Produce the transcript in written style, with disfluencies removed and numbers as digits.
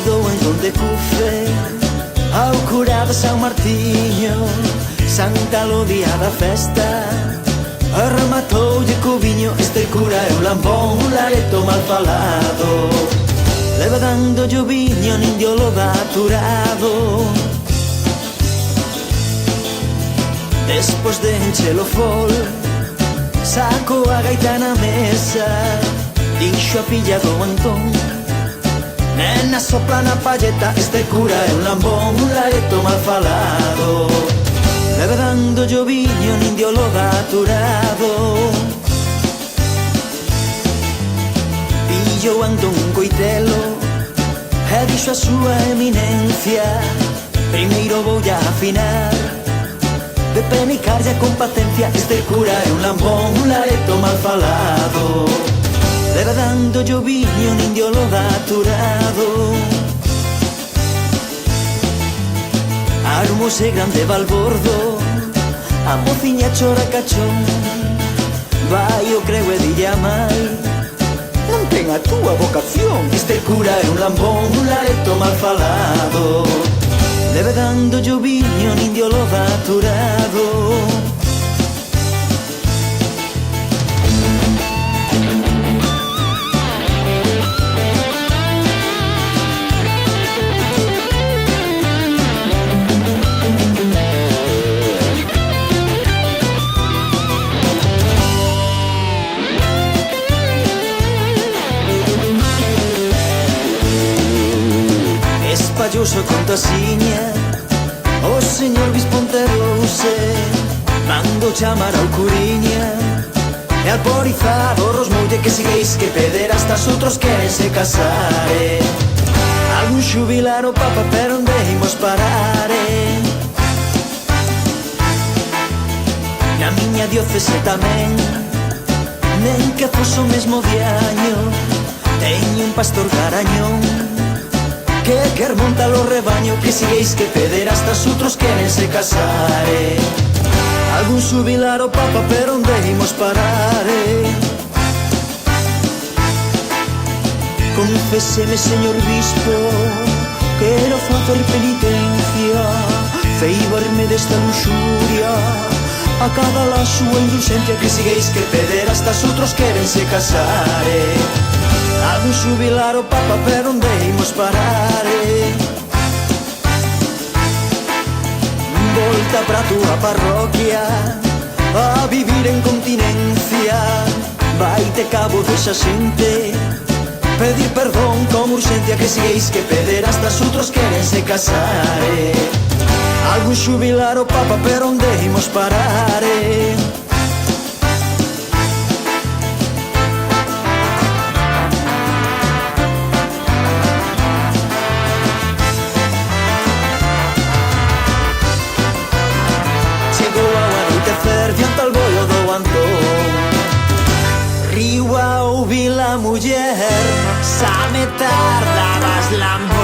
do entón de Cufe ao cura de San Martiño. Santa lo día da festa arrematoulle co viño. Este cura é un lambón, un lareto mal falado. Leva dando o viño, nin lo dá aturado. Despois de enchelo fol, saco a gaita na mesa. Dixo a filla do Antón: nena, sopla na palleta. Este cura é un lambón, un lareto mal falado. Leva dando o viño, nin lo dá aturado. Pillo Antón un coitelo e dixo a súa eminencia: primeiro voulle afinar, de penicarlle con paciencia. Este cura é un lambón, un lareto mal falado. Leva dando o viño, nin lo dá aturado. Armose grande balbordo, a mociña chora cachón. Vai o creo e dille a mai: non ten a túa vocación. Este cura é un lambón, un lareto mal falado. Leve dando o viño, nin lo dá aturado. Espalloso con tasiña o señor Visponte Rouse mando chamar ao curiña e alporizado rosmoulle que sigueis que pederastas outros queren se casar. Algún xubilar o papa, pero onde imos parar? Na miña diocese tamén, nen que fose o mesmo diaño, teño un pastor garañón que quer montar o rebaño. Que sigueis que pederastas outros queren se casar. Algún xubilar o papa, pero onde imos parar? Conféseme, señor bispo, quero facer penitencia, feibarme desta luxuria, a cada la súa indulgencia. Que sigueis que pederastas outros queren se casar. Algún xubilar o papa, pero onde imos parar? Volta pra túa parroquia a vivir en continencia. Vaite cabo desa xente, pedir perdón con urxencia. Que sigueis que pederastas outros queren se casar. Algún xubilar o papa, pero onde imos parar? Diante al bollo do Antón, río ao vi la muller, xa me tardabas lambón.